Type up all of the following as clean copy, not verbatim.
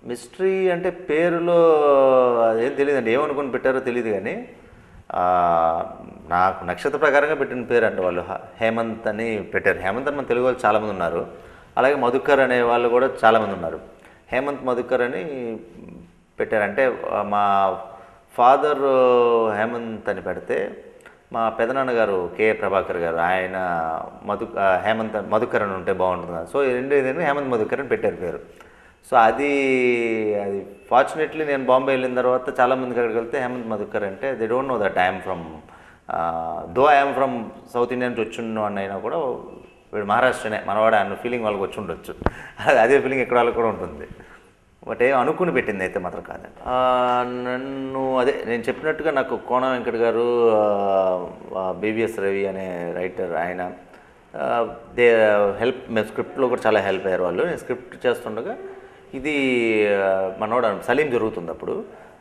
Mystery అంటే పేరులో అదేం తెలియదండి, ఏమనుకుని పెట్టారో తెలియదు కానీ ఆ, నాకు నక్షత్ర ప్రకారంగా పెట్టిన పేరు అంటే వాళ్ళు హేమంత్ అని పెట్టారు. హేమంత్ అని మన తెలుగు వాళ్ళు చాలామంది ఉన్నారు, అలాగే మధుకర్ అనే వాళ్ళు కూడా చాలామంది ఉన్నారు. హేమంత్ మధుకర్ అని పెట్టారంటే మా ఫాదర్ హేమంత్ అని పెడితే మా పెదనాన్నగారు కే ప్రభాకర్ గారు ఆయన హేమంత్ మధుకర్ అని ఉంటే బాగుంటుంది కదా, సో రెండు ఇదేంటి హేమంత్ మధుకర్ అని పెట్టారు పేరు. సో అది ఫార్చునేట్లీ నేను బాంబే వెళ్ళిన తర్వాత చాలామందికి అక్కడికి వెళ్తే హేమంత్ మధుకర్ అంటే they don't know that I'm from though I'm from south India నుంచి వచ్చుండు అని అయినా కూడా వీడు మహారాష్ట్రనే మనవాడు అన్న ఫీలింగ్ వాళ్ళకి వచ్చి ఉండొచ్చు. అదే ఫీలింగ్ ఎక్కడ వాళ్ళకి కూడా ఉంటుంది. బట్ ఏం అనుకుని పెట్టింది అయితే మాత్రం కాదండి. నన్ను అదే నేను చెప్పినట్టుగా నాకు కోన వెంకట్ గారు, బీవీఎస్ రవి అనే రైటర్ ఆయన దే హెల్ప్, మేము స్క్రిప్ట్లో కూడా చాలా హెల్ప్ అయ్యారు వాళ్ళు. నేను స్క్రిప్ట్ చేస్తుండగా ఇది మనోడు సలీం జరుగుతుంది అప్పుడు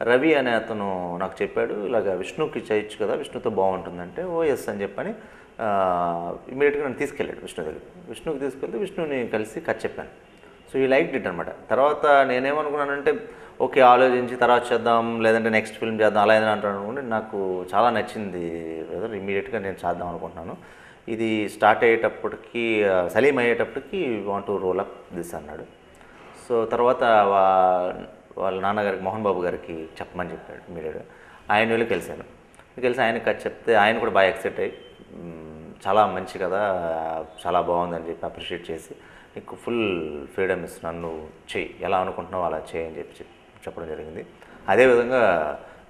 రవి అనే అతను నాకు చెప్పాడు, ఇలాగ విష్ణుకి చేయొచ్చు కదా, విష్ణుతో బాగుంటుందంటే ఓ ఎస్ అని చెప్పని ఇమీడియట్గా నన్ను తీసుకెళ్ళాడు విష్ణు దగ్గర. విష్ణుకి తీసుకెళ్తే విష్ణుని కలిసి కథ చెప్పాను. సో ఈ లైక్ ఇట్ అనమాట. తర్వాత నేనేమనుకున్నానంటే ఓకే ఆలోచించి తర్వాత చేద్దాం, లేదంటే నెక్స్ట్ ఫిల్మ్ చేద్దాం అలా ఏదైనా అంటాను అనుకుంటే నాకు చాలా నచ్చింది బ్రదర్, ఇమీడియట్గా నేను చేద్దాం అనుకుంటున్నాను. ఇది స్టార్ట్ అయ్యేటప్పటికి సలీం అయ్యేటప్పటికి want to role up this అన్నాడు. సో తర్వాత వాళ్ళ నాన్నగారికి మోహన్ బాబు గారికి చెప్పమని చెప్పాడు ఇమీడియట్గా. ఆయన వెళ్ళి కలిశాను. కలిసి ఆయన కథ చెప్తే ఆయన కూడా బాగా ఎక్సైట్ అయ్యి చాలా మంచి కదా, చాలా బాగుందని చెప్పి అప్రిషియేట్ చేసి నీకు ఫుల్ ఫ్రీడమ్ ఇస్తున్నాను, నువ్వు చెయ్యి, ఎలా అనుకుంటున్నావు అలా చేయి అని చెప్పి చెప్పడం జరిగింది. అదేవిధంగా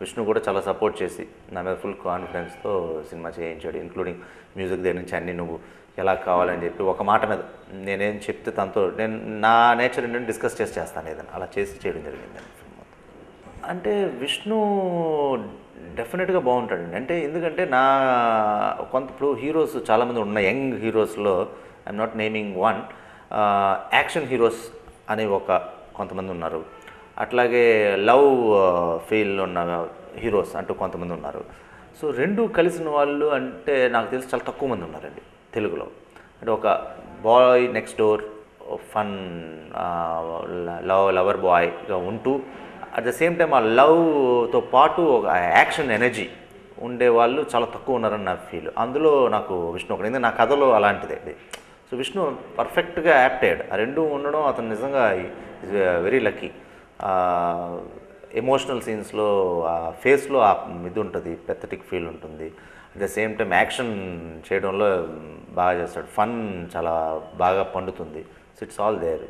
విష్ణు కూడా చాలా సపోర్ట్ చేసి నా మీద ఫుల్ కాన్ఫిడెన్స్తో సినిమా చేయించాడు. ఇంక్లూడింగ్ మ్యూజిక్ దగ్గర నుంచి అన్నీ నువ్వు ఎలా కావాలని చెప్పి ఒక మాట మీద నేనేం చెప్తే తనతో నేను నా నేచర్ ఏంటంటే డిస్కస్ చేస్తాను ఏదైనా, అలా చేసి చేయడం జరిగింది ఫిల్మ్ మొత్తం. అంటే విష్ణు డెఫినెట్గా బాగుంటాడండి. అంటే ఎందుకంటే ఇప్పుడు హీరోస్ చాలామంది ఉన్నాయి, యంగ్ హీరోస్లో I'm not naming one, action heroes అని కొంతమంది ఉన్నారు, అట్లాగే లవ్ ఫీల్ ఉన్న హీరోస్ అంటూ కొంతమంది ఉన్నారు. సో రెండు కలిసిన వాళ్ళు అంటే నాకు తెలిసి చాలా తక్కువ మంది ఉన్నారండి తెలుగులో. అంటే ఒక boy next door fun lover బాయ్గా ఉంటూ అట్ ద సేమ్ టైం ఆ లవ్తో పాటు ఒక యాక్షన్ ఎనర్జీ ఉండేవాళ్ళు చాలా తక్కువ ఉన్నారని నా ఫీల్. అందులో నాకు విష్ణు ఒకటి, ఎందుకంటే నా కథలో అలాంటిదే అది. సో విష్ణు పర్ఫెక్ట్గా యాప్ట్ అయ్యాడు. ఆ రెండు ఉండడం అతను నిజంగా ఈజ్ వెరీ లక్కీ. ఎమోషనల్ సీన్స్లో ఆ ఫేస్లో ఆ ఇది ఉంటుంది, పెథటిక్ ఫీల్ ఉంటుంది. At the same time action చేయడంలో బాగా చేస్తాడు, ఫన్ చాలా బాగా పండుతుంది. So it's all there.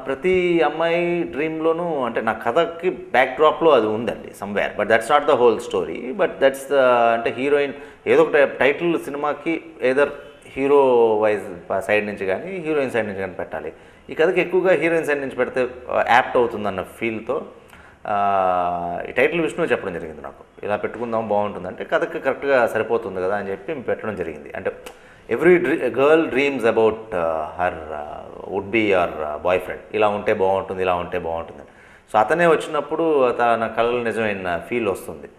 ప్రతి అమ్మాయి డ్రీమ్లోనూ అంటే నా కథకి బ్యాక్ డ్రాప్లో అది ఉందండి somewhere, but that's not the whole story. But that's అంటే హీరోయిన్ ఏదో ఒక టైటిల్ సినిమాకి ఏదర్ హీరో వైజ్ సైడ్ నుంచి కానీ హీరోయిన్ సైడ్ నుంచి కానీ పెట్టాలి. ఈ కథకి ఎక్కువగా హీరోయిన్ సైడ్ నుంచి పెడితే యాప్ట్ అవుతుందన్న ఫీల్తో ఈ టైటిల్ విష్ణు చెప్పడం జరిగింది నాకు, ఇలా పెట్టుకుందాం బాగుంటుంది అంటే కథకి కరెక్ట్గా సరిపోతుంది కదా అని చెప్పి పెట్టడం జరిగింది. అంటే every girl dreams about her would be or boyfriend, ఇలా ఉంటే బాగుంటుంది, ఇలా ఉంటే బాగుంటుంది. సో అతనే వచ్చినప్పుడు తన కళలు నిజమైన ఫీల్ వస్తుంది.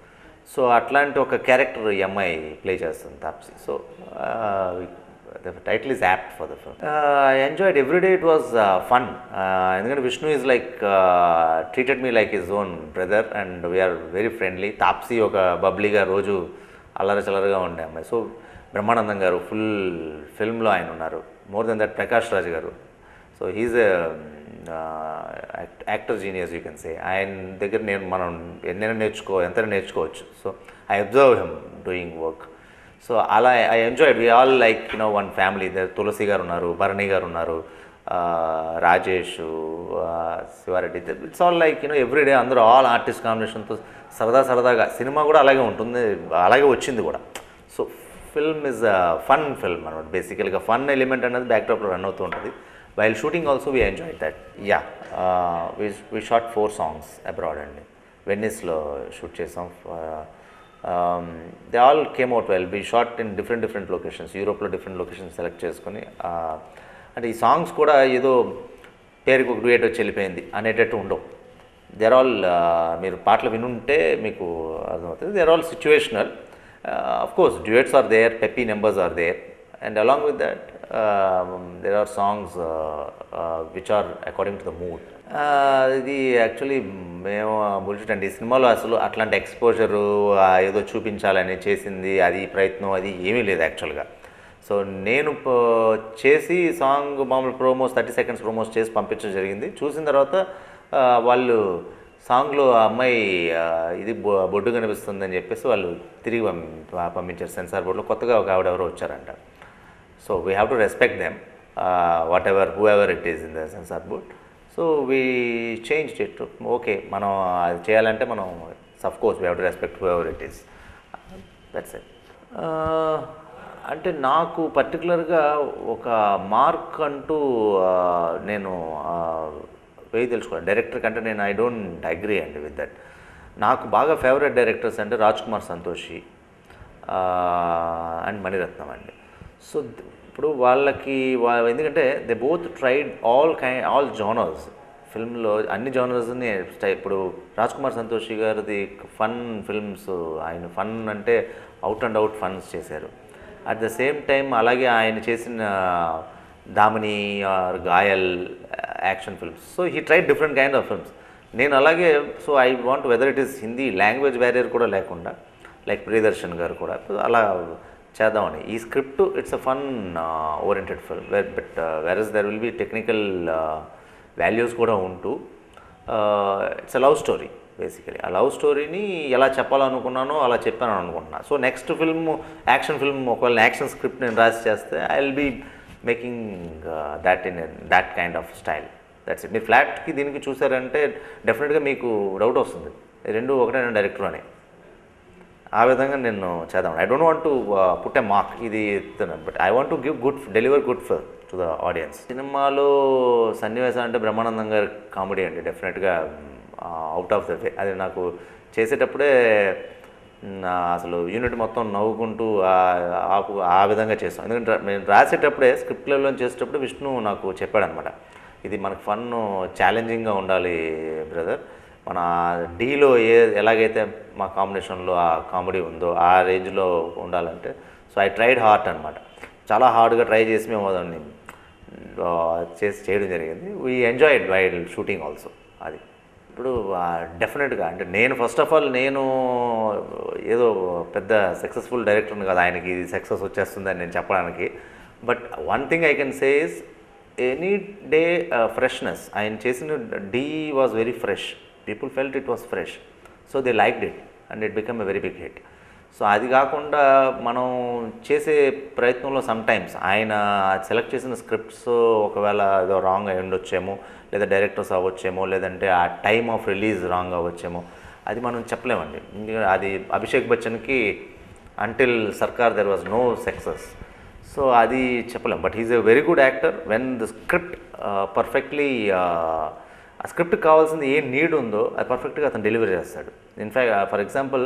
సో అట్లాంటి ఒక క్యారెక్టర్ ఈ అమ్మాయి ప్లే చేస్తుంది Taapsee. So the title is apt for the film. I enjoyed every day. It was fun. ఎందుకంటే Vishnu is like treated me like his own brother and we are very friendly. Taapsee ఒక బబ్లీగా రోజు అల్లరి చల్లరగా ఉండే అమ్మాయి. సో బ్రహ్మానందం గారు ఫుల్ ఫిల్మ్లో ఆయన ఉన్నారు. More than that Prakash Raj garu. So he's actor genius you can say. ఆయన దగ్గర మనం ఎంతైనా నేర్చుకోవచ్చు. So I observe him doing work. So అలా I enjoyed. We all like one family. Tulasi garu ఉన్నారు, భరణి గారు ఉన్నారు, Rajesh, Siva Reddy. It's all like everyday అందరూ ఆల్ ఆర్టిస్ట్ కాంబినేషన్తో సరదాగా సినిమా కూడా అలాగే ఉంటుంది, అలాగే వచ్చింది కూడా. So film is fun film అనమాట. బేసికల్గా ఫన్ ఎలిమెంట్ అనేది బ్యాక్డ్రాప్లో రన్ అవుతూ ఉంటుంది. While shooting also we enjoyed that. Yeah, we shot 4 songs abroad అండి. వెన్నీస్లో షూట్ చేసాం. They all came out well. We shot in different locations. యూరోప్లో డిఫరెంట్ లొకేషన్స్ సెలెక్ట్ చేసుకొని అంటే ఈ సాంగ్స్ కూడా ఏదో పేరుకి ఒక డ్యూయట్ వచ్చి వెళ్ళిపోయింది అనేటట్టు ఉండవు. దేర్ ఆల్ మీరు పాటలు వినుంటే మీకు అర్థమవుతుంది. There all situational. Of course duets are there, peppy numbers are there, and along with that there are songs which are according to the mood. ఇది యాక్చువల్లీ మేము బుల్షిట్ అండి. ఈ సినిమాలో అసలు అట్లాంటి ఎక్స్పోజరు ఏదో చూపించాలని చేసింది అది ప్రయత్నం అది ఏమీ లేదు యాక్చువల్గా. సో నేను చేసి సాంగ్ మామూలు ప్రోమోస్ 30 సెకండ్స్ ప్రోమోస్ చేసి పంపించడం జరిగింది. చూసిన తర్వాత వాళ్ళు సాంగ్లో ఆ అమ్మాయి ఇది బొడ్డు కనిపిస్తుందని చెప్పేసి వాళ్ళు తిరిగి పంపించారు సెన్సార్ బోర్డులో. కొత్తగా ఒక ఆవిడెవరో వచ్చారంట. So we have to respect them whatever whoever it is in the censor board. So we change it. Okay, మనం అది చేయాలంటే మనం of course we have to respect whoever it is. That's it. అంటే నాకు పర్టికులర్గా ఒక mark అంటూ నేను తెలుసుకోవాలి డైరెక్టర్ కంటే. నేను ఐ డోంట్ అగ్రీ అండి విత్ దట్. నాకు బాగా ఫేవరెట్ డైరెక్టర్స్ అంటే రాజ్ కుమార్ సంతోషి అండ్ మణిరత్నం అండి. సో ఇప్పుడు వాళ్ళకి ఎందుకంటే they both tried all genres. ఫిల్మ్లో అన్ని జోనర్స్ని ఇప్పుడు రాజ్ కుమార్ సంతోషి గారిది ఫన్ ఫిల్మ్స్, ఆయన ఫన్ అంటే అవుట్ అండ్ అవుట్ ఫన్స్ చేశారు. అట్ ద సేమ్ టైం అలాగే ఆయన చేసిన Damini or Ghayal action films. So he tried different kind of films. నేను అలాగే so I want whether it is Hindi language barrier కూడా లేకుండా లైక్ ప్రియదర్శన్ గారు కూడా అలా చేద్దామని. ఈ script it's a fun oriented film but whereas there will be technical values కూడా ఉంటూ it's a love story basically. ఆ లవ్ స్టోరీని ఎలా చెప్పాలనుకున్నానో అలా చెప్పాను అనుకుంటున్నా. So next film action film ఒకవేళ యాక్షన్ స్క్రిప్ట్ నేను రాసి చేస్తే I will be making that in that kind of style. That's it. మీరు ఫ్లాట్కి దీనికి చూసారంటే డెఫినెట్గా మీకు డౌట్ వస్తుంది రెండు ఒకటే నేను డైరెక్టర్ అని. ఆ విధంగా నేను చేద్దాం. I don't want to put a mark ఇది, but I want to give deliver good for to the audience. సినిమాలో సన్నివేశం అంటే బ్రహ్మానందం గారి కామెడీ అండి డెఫినెట్గా అవుట్ ఆఫ్ ద వే. అది నాకు చేసేటప్పుడే అసలు యూనిట్ మొత్తం నవ్వుకుంటూ ఆ విధంగా చేస్తాం. ఎందుకంటే నేను రాసేటప్పుడే స్క్రిప్ట్ లెవెల్లో చేసేటప్పుడు విష్ణు నాకు చెప్పాడనమాట, ఇది మనకు ఫన్ ఛాలెంజింగ్గా ఉండాలి బ్రదర్, మన డీలో ఎలాగైతే మా కాంబినేషన్లో ఆ కామెడీ ఉందో ఆ రేంజ్లో ఉండాలంటే. సో ఐ ట్రైడ్ హార్డ్ అనమాట. చాలా హార్డ్గా ట్రై చేసి మేము దాన్ని చేయడం జరిగింది. We enjoyed while shooting also. అది ఇప్పుడు డెఫినెట్గా అంటే నేను ఫస్ట్ ఆఫ్ ఆల్ నేను ఏదో పెద్ద సక్సెస్ఫుల్ డైరెక్టర్ని కాదు ఆయనకి ఇది సక్సెస్ వచ్చేస్తుందని నేను చెప్పడానికి. But one thing I can say is any day freshness. ఆయన చేసిన D was very fresh. People felt it was fresh. So they liked it and it become a very big hit. So అది కాకుండా మనం చేసే ప్రయత్నంలో sometimes ఆయన select చేసిన scripts ఒకవేళ ఏదో రాంగ్ అయి ఉండొచ్చేమో, లేదా డైరెక్టర్స్ అవ్వచ్చేమో, లేదంటే ఆ టైమ్ ఆఫ్ రిలీజ్ రాంగ్ అవ్వచ్చేమో, అది మనం చెప్పలేమండి. ఎందుకంటే అది అభిషేక్ బచ్చన్కి until Sarkar there was no success. So అది చెప్పలేం. But he is a very good actor when the script perfectly ఆ స్క్రిప్ట్కి కావాల్సింది ఏ నీడ్ ఉందో అది పర్ఫెక్ట్గా అతను డెలివరీ చేస్తాడు. ఇన్ఫ్యాక్ట్ ఫర్ ఎగ్జాంపుల్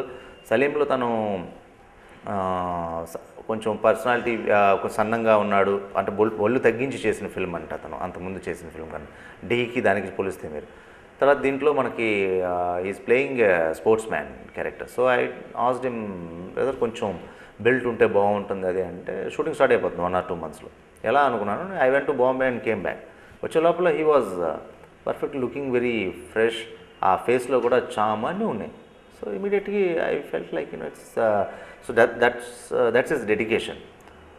సలీంలో తను కొంచెం పర్సనాలిటీ సన్నంగా ఉన్నాడు అంటే ఒళ్ళు తగ్గించి చేసిన ఫిల్మ్ అంటే అతను అంతకుముందు చేసిన ఫిల్మ్ కానీ డీకి దానికి పోలిస్తే మీరు. తర్వాత దీంట్లో మనకి is playing sports man character. So I asked him brother కొంచెం బెల్ట్ ఉంటే బాగుంటుంది అది అంటే షూటింగ్ స్టార్ట్ అయిపోతుంది 1 or 2 months ఎలా అనుకున్నాను. I went to Bombay and came back. వచ్చే లోపల he was perfect looking very fresh. ఆ ఫేస్లో కూడా చామ్ అన్నీ ఉన్నాయి. So immediately I felt like it's so that's his dedication.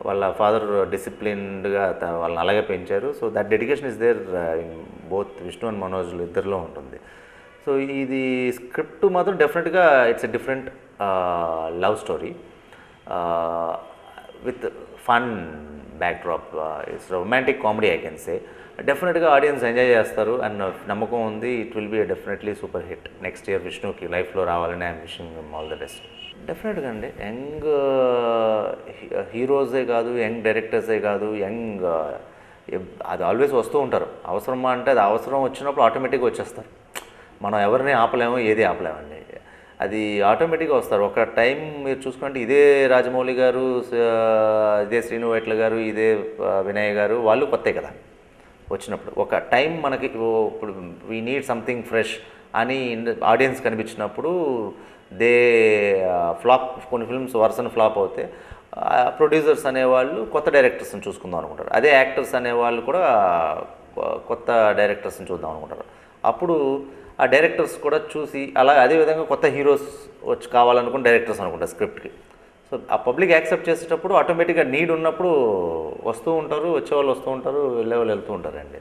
వాళ్ళ ఫాదర్ డిసిప్లిన్డ్గా వాళ్ళని అలాగే పెంచారు. So that dedication is there in both Vishnu and మనోజ్లు ఇద్దరిలో ఉంటుంది. సో ఇది స్క్రిప్ట్ మాత్రం డెఫినెట్గా it's a different love story with fun backdrop. It's romantic comedy I can say. డెఫినెట్గా ఆడియన్స్ ఎంజాయ్ చేస్తారు అండ్ నమ్మకం ఉంది. It will be definitely super hit. Next year విష్ణుకి లైఫ్లో రావాలని I'm wishing all the best. డెఫినెట్గా అండి యంగ్ హీరోసే కాదు, యంగ్ డైరెక్టర్సే కాదు, యంగ్ అది ఆల్వేస్ వస్తూ ఉంటారు. అవసరమా అంటే అది అవసరం వచ్చినప్పుడు ఆటోమేటిక్గా వచ్చేస్తారు. మనం ఎవరిని ఆపలేము, ఏది ఆపలేమండి. అది ఆటోమేటిక్గా వస్తారు. ఒక టైం మీరు చూసుకుంటే ఇదే రాజమౌళి గారు, ఇదే శ్రీను వైట్ల గారు, ఇదే వినయ్ గారు వాళ్ళు కొత్తే కదా వచ్చినప్పుడు. ఒక టైం మనకి ఇప్పుడు వీ నీడ్ సంథింగ్ ఫ్రెష్ అని ఆడియన్స్ కనిపించినప్పుడు దే ఫ్లాప్. కొన్ని ఫిల్మ్స్ వరుసను ఫ్లాప్ అవుతే ప్రొడ్యూసర్స్ అనేవాళ్ళు కొత్త డైరెక్టర్స్ని చూసుకుందాం అనుకుంటారు. అదే యాక్టర్స్ అనేవాళ్ళు కూడా కొత్త డైరెక్టర్స్ని చూద్దాం అనుకుంటారు. అప్పుడు ఆ డైరెక్టర్స్ కూడా చూసి అలా అదేవిధంగా కొత్త హీరోస్ వచ్చి కావాలనుకుని డైరెక్టర్స్ అనుకుంటా స్క్రిప్ట్కి. సో ఆ పబ్లిక్ యాక్సెప్ట్ చేసేటప్పుడు ఆటోమేటిక్గా నీడ్ ఉన్నప్పుడు వస్తూ ఉంటారు, వచ్చేవాళ్ళు వస్తూ ఉంటారు, వెళ్ళేవాళ్ళు వెళ్తూ ఉంటారండి.